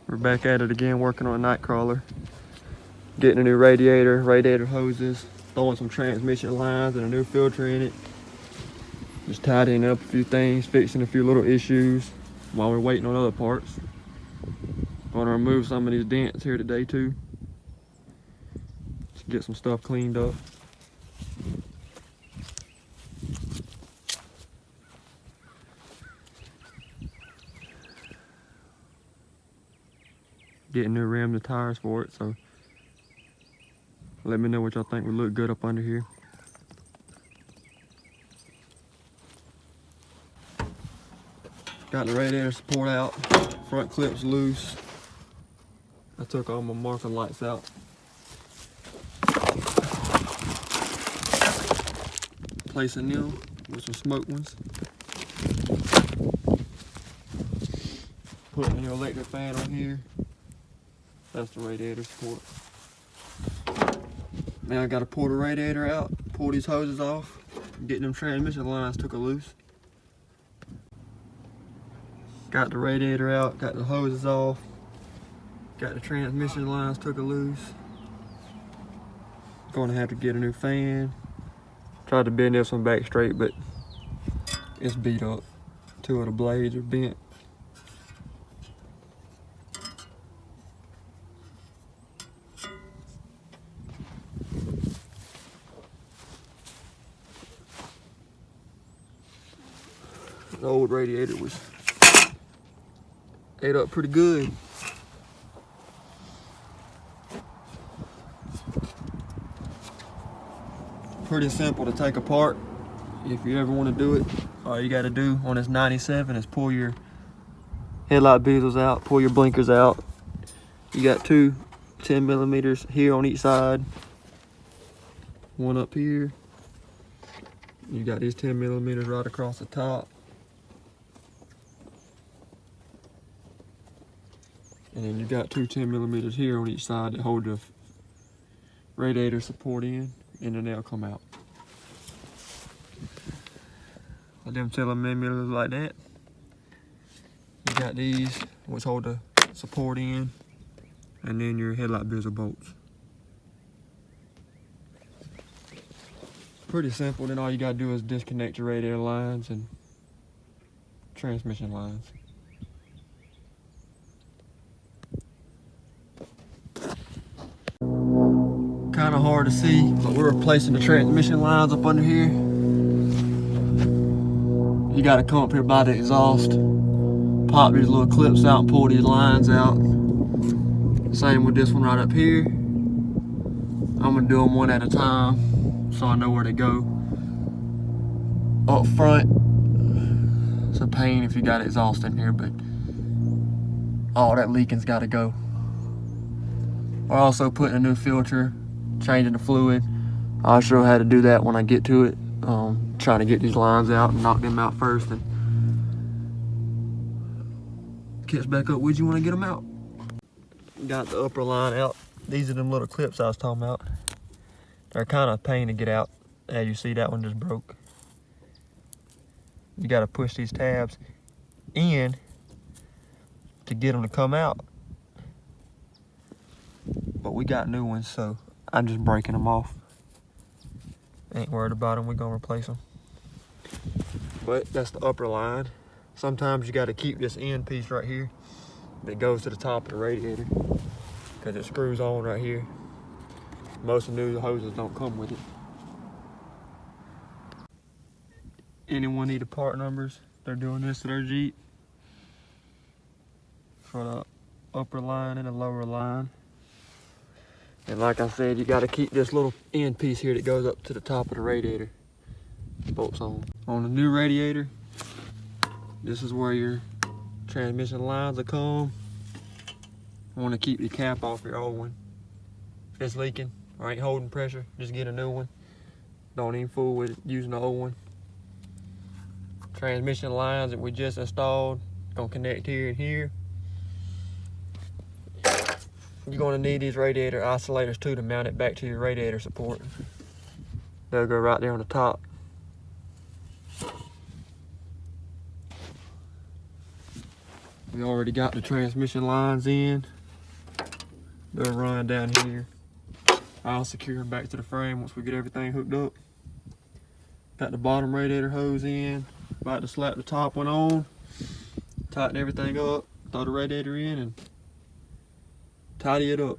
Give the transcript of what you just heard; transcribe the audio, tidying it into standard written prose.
We're back at it again, working on a Nightcrawler. Getting a new radiator hoses, throwing some transmission lines and a new filter in it. Just tidying up a few things, fixing a few little issues while we're waiting on other parts. Gonna remove some of these dents here today too. Just get some stuff cleaned up. Getting new rims and tires for it, so let me know what y'all think would look good up under here. Got the radiator support out, front clip's loose. I took all my marker lights out. Placing them with some smoke ones. Putting a new electric fan on here. That's the radiator support. Now I gotta pull the radiator out, pull these hoses off, getting them transmission lines took a loose. Got the radiator out, got the hoses off, got the transmission lines took a loose. Gonna have to get a new fan. Tried to bend this one back straight, but it's beat up. Two of the blades are bent. The old radiator was ate up pretty good. Pretty simple to take apart. If you ever want to do it, all you got to do on this 97 is pull your headlight bezels out, pull your blinkers out. You got two 10 millimeters here on each side, one up here. You got these 10 millimeters right across the top. And then you got two 10 millimeters here on each side that hold the radiator support in, and then they'll come out. Let them 10 millimeters like that. You got these, which hold the support in, and then your headlight bezel bolts. Pretty simple. Then all you gotta do is disconnect your radiator lines and transmission lines. Kind of hard to see, but we're replacing the transmission lines up under here. You got to come up here by the exhaust, pop these little clips out and pull these lines out. Same with this one right up here. I'm gonna do them one at a time so I know where to go. Up front, it's a pain if you got exhaust in here, but all that leaking's got to go. We're also putting a new filter, changing the fluid. I'll show how to do that when I get to it. Trying to get these lines out and knock them out first and catch back up with you when I get them out. Got the upper line out. These are them little clips I was talking about. They're kind of a pain to get out. As you see, that one just broke. You got to push these tabs in to get them to come out. But we got new ones, so I'm just breaking them off. Ain't worried about them, we're gonna replace them. But that's the upper line. Sometimes you gotta keep this end piece right here that goes to the top of the radiator because it screws on right here. Most of the new hoses don't come with it. Anyone need the part numbers? They're doing this to their Jeep. For the upper line and the lower line. And like I said, you got to keep this little end piece here that goes up to the top of the radiator bolts on. On the new radiator, this is where your transmission lines will come. You want to keep the cap off your old one. If it's leaking or ain't holding pressure, just get a new one. Don't even fool with using the old one. Transmission lines that we just installed, gonna connect here and here. You're going to need these radiator isolators too to mount it back to your radiator support. They'll go right there on the top. We already got the transmission lines in. They'll run down here. I'll secure them back to the frame once we get everything hooked up. Got the bottom radiator hose in. About to slap the top one on. Tighten everything up. Throw the radiator in and tidy it up.